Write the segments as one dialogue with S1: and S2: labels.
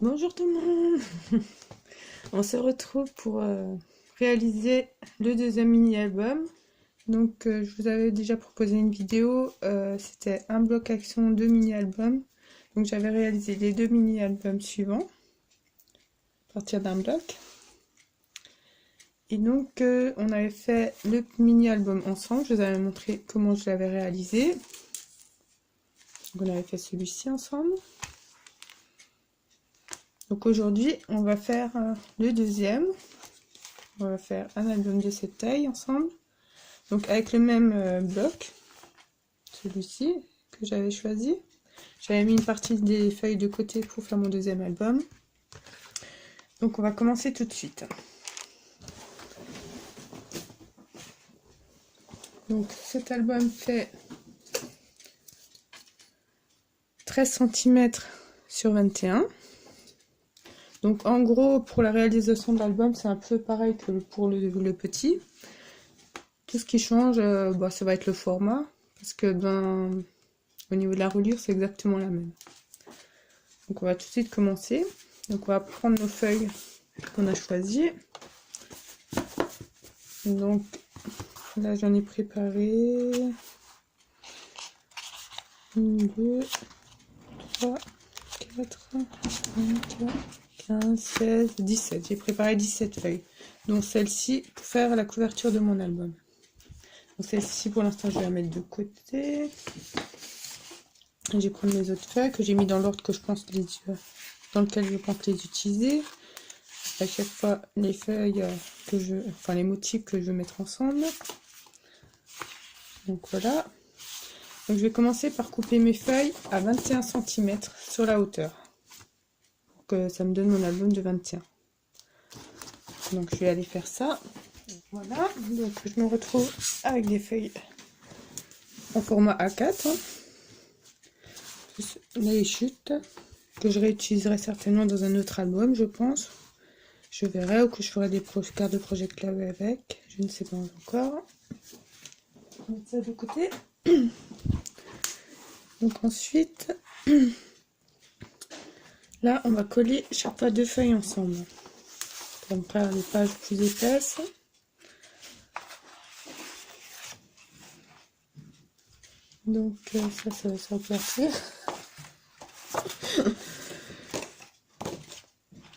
S1: Bonjour tout le monde. On se retrouve pour réaliser le deuxième mini-album. Donc je vous avais déjà proposé une vidéo, c'était un bloc action, deux mini-albums. Donc j'avais réalisé les deux mini-albums suivants à partir d'un bloc. Et donc on avait fait le mini-album ensemble, je vous avais montré comment je l'avais réalisé. Donc on avait fait celui-ci ensemble. Donc aujourd'hui, on va faire le deuxième. On va faire un album de cette taille ensemble. Donc avec le même bloc, celui-ci que j'avais choisi. J'avais mis une partie des feuilles de côté pour faire mon deuxième album. Donc on va commencer tout de suite. Donc cet album fait 13 cm sur 21. Donc en gros, pour la réalisation de l'album, c'est un peu pareil que pour le petit. Tout ce qui change, ça va être le format, parce que au niveau de la reliure, c'est exactement la même. Donc on va tout de suite commencer. Donc on va prendre nos feuilles qu'on a choisies. Donc là j'en ai préparé 1, 2, 3, 4, 5, 15, 16, 17. J'ai préparé 17 feuilles. Donc celle-ci pour faire la couverture de mon album. Donc celle-ci pour l'instant je vais la mettre de côté. Je vais prendre mes autres feuilles que j'ai mis dans l'ordre que je pense dans lequel je pense les utiliser. À chaque fois les feuilles les motifs que je vais mettre ensemble. Donc voilà. Donc je vais commencer par couper mes feuilles à 21 cm sur la hauteur. Pour que ça me donne mon album de 21. Donc je vais aller faire ça. Voilà. Donc je me retrouve avec des feuilles en format A4. Plus les chutes que je réutiliserai certainement dans un autre album, je pense. Je verrai, ou que je ferai des cartes de projet clavé avec. Je ne sais pas encore. Je vais mettre ça de côté. Donc ensuite, là, on va coller chaque fois deux feuilles ensemble. Pour faire les pages plus épaisses. Donc ça va sortir.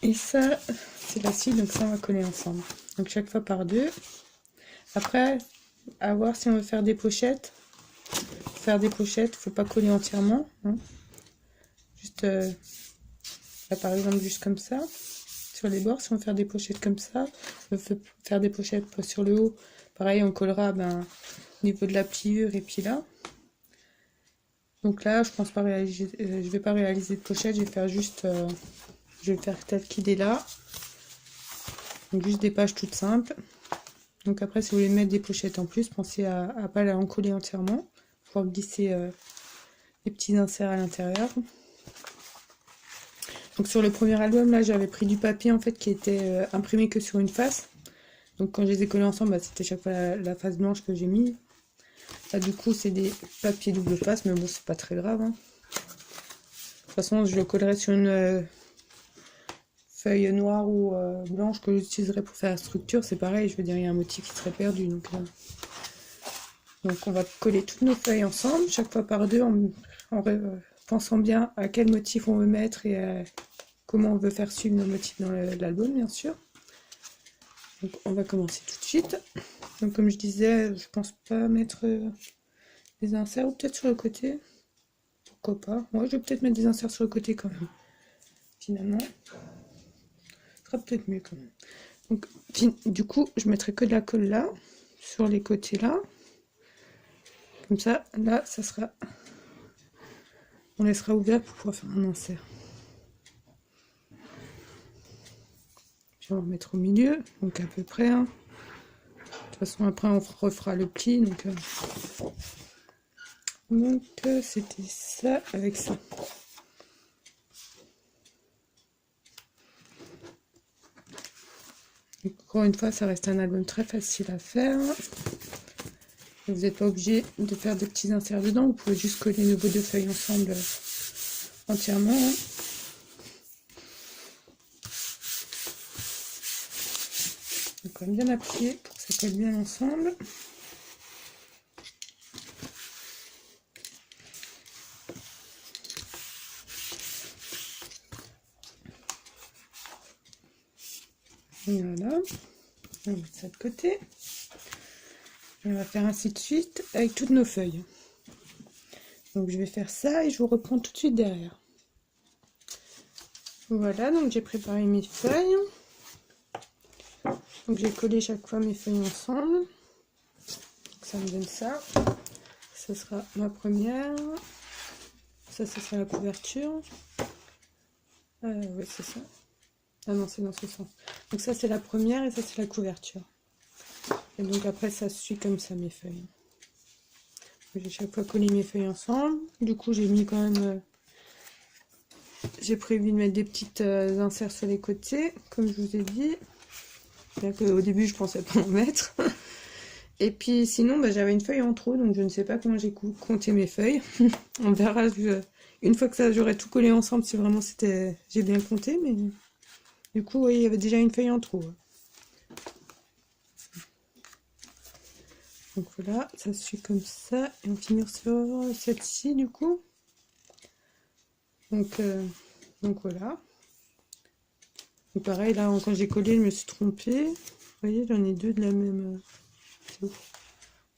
S1: Et ça, c'est la scie, donc ça on va coller ensemble. Donc chaque fois par deux. Après, à voir si on veut faire des pochettes. Faut pas coller entièrement. Hein. Juste là par exemple, juste comme ça. Sur les bords, si on veut faire des pochettes comme ça. On veut faire des pochettes sur le haut. Pareil, on collera au niveau de la pliure et puis là. Donc là, je pense pas réaliser, je vais pas réaliser de pochette, je vais faire juste, je vais le faire tel qu'il est là. Donc juste des pages toutes simples. Donc après, si vous voulez mettre des pochettes en plus, pensez à pas la encoller entièrement, pour glisser les petits inserts à l'intérieur. Donc sur le premier album, là, j'avais pris du papier en fait qui était imprimé que sur une face. Donc quand je les ai collés ensemble, c'était chaque fois la face blanche que j'ai mis. Là, du coup, c'est des papiers double face, mais bon, c'est pas très grave. Hein. De toute façon, je le collerai sur une feuille noire ou blanche que j'utiliserai pour faire la structure. C'est pareil, je veux dire, il y a un motif qui serait perdu. Donc on va coller toutes nos feuilles ensemble, chaque fois par deux, en pensant bien à quel motif on veut mettre et comment on veut faire suivre nos motifs dans l'album, bien sûr. Donc on va commencer tout de suite. Donc comme je disais, je pense pas mettre des inserts, ou peut-être sur le côté. Pourquoi pas. Moi, je vais peut-être mettre des inserts sur le côté quand même. Finalement, ce sera peut-être mieux quand même. Donc du coup, je mettrai que de la colle là, sur les côtés là. Comme ça, là, ça sera... On laissera ouvert pour pouvoir faire un insert. Je vais en mettre au milieu, donc à peu près. Hein. De toute façon, après, on refera le pli. Donc c'était ça avec ça. Donc, encore une fois, ça reste un album très facile à faire. Vous n'êtes pas obligé de faire des petits inserts dedans. Vous pouvez juste coller vos deux feuilles ensemble entièrement. Hein. quand même bien appuyer pour que ça colle bien ensemble. Et voilà, on va mettre ça de côté. Et on va faire ainsi de suite avec toutes nos feuilles. Donc je vais faire ça et je vous reprends tout de suite derrière. Voilà, donc j'ai préparé mes feuilles. Donc j'ai collé chaque fois mes feuilles ensemble. Donc ça me donne ça. Ça sera ma première. Ça sera la couverture. Oui, c'est ça. Ah non, c'est dans ce sens. Donc ça c'est la première et ça c'est la couverture. Et donc après ça suit comme ça mes feuilles. J'ai chaque fois collé mes feuilles ensemble. Du coup j'ai mis quand même... j'ai prévu de mettre des petites inserts sur les côtés, comme je vous ai dit. Bien qu'au début je pensais pas en mettre. Et puis sinon j'avais une feuille en trop, donc je ne sais pas comment j'ai compté mes feuilles. On verra une fois que ça j'aurai tout collé ensemble si vraiment j'ai bien compté, mais du coup oui, il y avait déjà une feuille en trop. Donc voilà, ça suit comme ça et on finit sur celle-ci du coup. Donc voilà. Donc pareil là quand j'ai collé je me suis trompée. Vous voyez j'en ai deux de la même.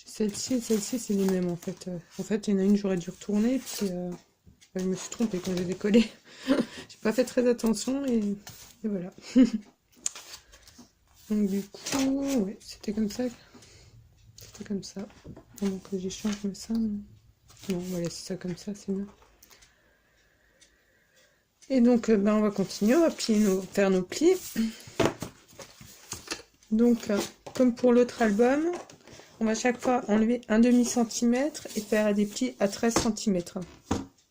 S1: Celle-ci et celle-ci c'est les mêmes en fait. En fait il y en a une j'aurais dû retourner puis je me suis trompée quand j'ai décollé. J'ai pas fait très attention et voilà. Donc du coup ouais, c'était comme ça. C'était comme ça. Donc j'échange comme ça. Bon voilà c'est ça comme ça c'est bien. Et donc on va continuer, on va faire nos plis. Donc comme pour l'autre album, on va chaque fois enlever un demi-centimètre et faire des plis à 13 cm.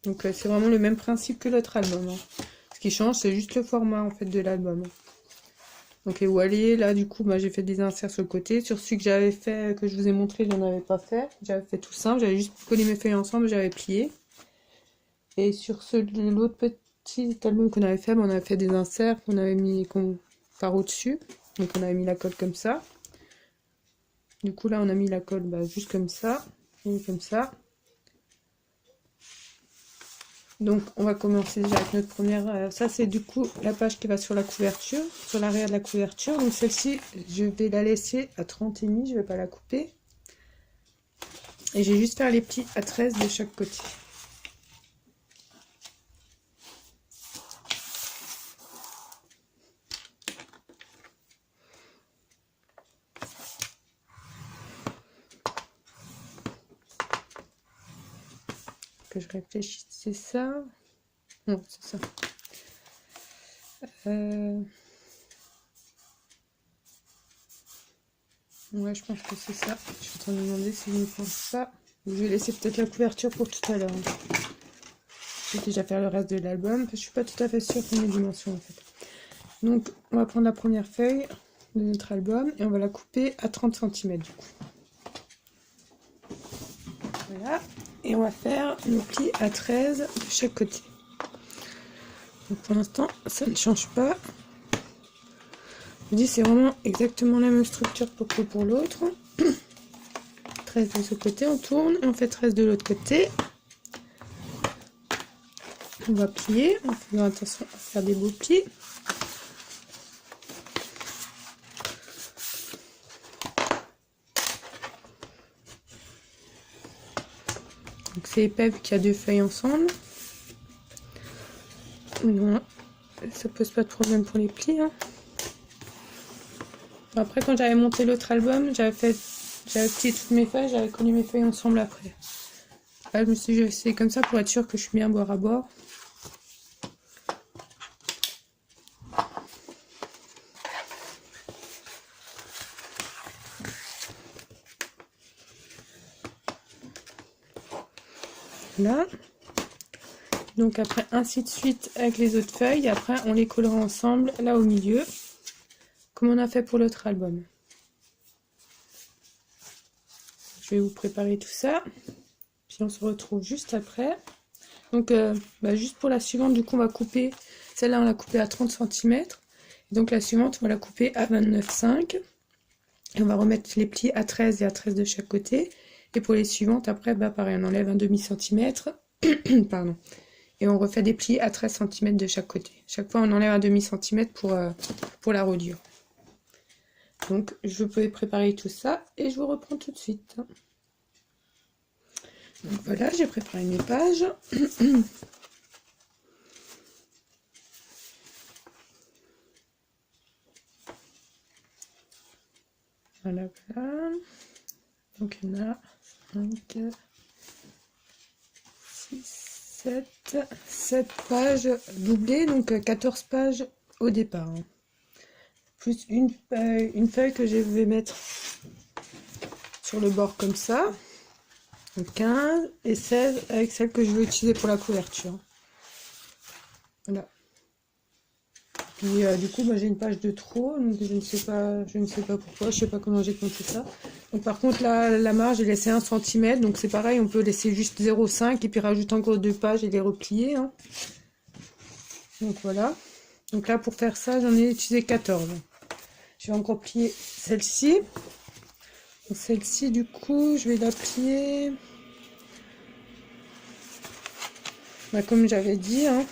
S1: Donc c'est vraiment le même principe que l'autre album. Hein. Ce qui change c'est juste le format en fait de l'album. Donc et voilà, là du coup j'ai fait des inserts sur le côté. Sur celui que j'avais fait, que je vous ai montré, j'en avais pas fait. J'avais fait tout simple, j'avais juste collé mes feuilles ensemble, j'avais plié. Et sur l'autre petit album qu'on avait fait, on avait fait des inserts qu'on avait mis par au-dessus. Donc on avait mis la colle comme ça. Du coup là on a mis la colle juste comme ça. Et comme ça. Donc on va commencer déjà avec notre première. Ça c'est du coup la page qui va sur la couverture, sur l'arrière de la couverture. Donc celle-ci je vais la laisser à 30,5, je vais pas la couper. Et je vais juste faire les plis à 13 de chaque côté. Que je réfléchisse, c'est ça? Non, c'est ça. Ouais, je pense que c'est ça. Je suis en train de me demander si je ne pense pas. Je vais laisser peut-être la couverture pour tout à l'heure. Je vais déjà faire le reste de l'album. Je suis pas tout à fait sûre pour mes dimensions en fait. Donc, on va prendre la première feuille de notre album et on va la couper à 30 cm du coup. Voilà. Et on va faire nos plis à 13 de chaque côté. Donc pour l'instant, ça ne change pas. Je dis c'est vraiment exactement la même structure que pour l'autre. 13 de ce côté, on tourne et on fait 13 de l'autre côté. On va plier, en faisant attention à faire des beaux plis. Donc c'est épais vu qu'il y a deux feuilles ensemble. Voilà. Ça pose pas de problème pour les plis. Hein. Après quand j'avais monté l'autre album, j'avais plié toutes mes feuilles, j'avais collé mes feuilles ensemble après. Là je me suis dit c'est comme ça pour être sûr que je suis bien bord à bord. Là. Donc après ainsi de suite avec les autres feuilles, après on les collera ensemble là au milieu, comme on a fait pour l'autre album. Je vais vous préparer tout ça, puis on se retrouve juste après. Donc juste pour la suivante, du coup on va couper, celle-là on l'a coupée à 30 cm, donc la suivante on va la couper à 29,5. Et on va remettre les plis à 13 et à 13 de chaque côté. Et pour les suivantes, après, bah pareil, on enlève un demi-centimètre. Pardon. Et on refait des plis à 13 cm de chaque côté. Chaque fois, on enlève un demi-centimètre pour la rodure. Donc, je peux préparer tout ça et je vous reprends tout de suite. Donc voilà, j'ai préparé mes pages. Voilà, voilà. Donc il y en a 5, 6, 7 pages doublées, donc 14 pages au départ. Hein. Plus une feuille que je vais mettre sur le bord comme ça. Donc 15 et 16 avec celle que je vais utiliser pour la couverture. Voilà. Puis du coup, moi j'ai une page de trop, donc je ne sais pas pourquoi, je sais pas comment j'ai compté ça. Donc par contre là, la marge j'ai laissé 1 cm, donc c'est pareil, on peut laisser juste 0,5 et puis rajouter encore 2 pages et les replier. Hein. Donc voilà. Donc là pour faire ça, j'en ai utilisé 14. Je vais encore plier celle-ci. Celle-ci du coup, je vais la plier. Bah, comme j'avais dit, hein,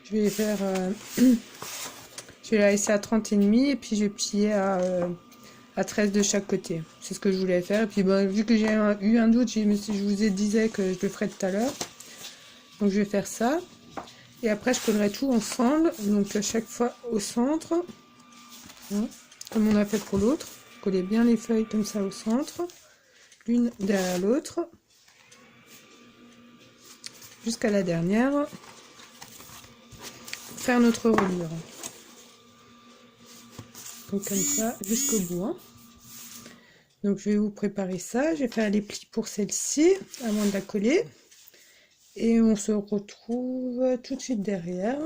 S1: je vais faire. Je vais la laisser à 30,5 et puis je vais plier à 13 de chaque côté. C'est ce que je voulais faire. Et puis bon, vu que j'ai eu un doute, je vous ai disais que je le ferais tout à l'heure. Donc je vais faire ça. Et après je collerai tout ensemble. Donc à chaque fois au centre. Hein, comme on a fait pour l'autre. Coller bien les feuilles comme ça au centre. L'une derrière l'autre. Jusqu'à la dernière. Pour faire notre reliure. Donc comme ça jusqu'au bout. Hein. Donc je vais vous préparer ça. Je vais faire les plis pour celle-ci avant de la coller. Et on se retrouve tout de suite derrière.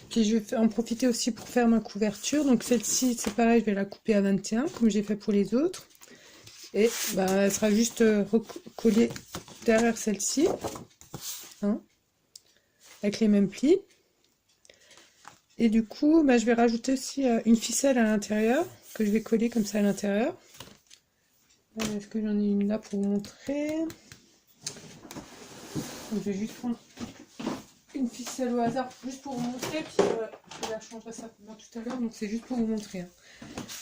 S1: Puis je vais en profiter aussi pour faire ma couverture. Donc celle-ci c'est pareil, je vais la couper à 21 comme j'ai fait pour les autres. Et bah, elle sera juste recollée derrière celle-ci. Hein, avec les mêmes plis. Et du coup, bah, je vais rajouter aussi une ficelle à l'intérieur, que je vais coller comme ça à l'intérieur. Est-ce que j'en ai une là pour vous montrer? Donc, je vais juste prendre une ficelle au hasard, juste pour vous montrer, puis je la changerai simplement tout à l'heure, donc c'est juste pour vous montrer. Hein.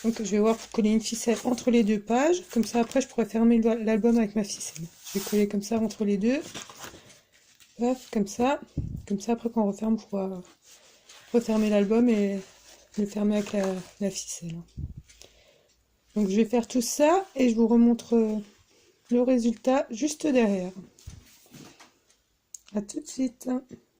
S1: Donc je vais voir pour coller une ficelle entre les deux pages, comme ça après je pourrais fermer l'album avec ma ficelle. Je vais coller comme ça entre les deux. Paf, comme ça après quand on referme, on pourra refermer l'album et le fermer avec la ficelle. Donc je vais faire tout ça et je vous remontre le résultat juste derrière. À tout de suite.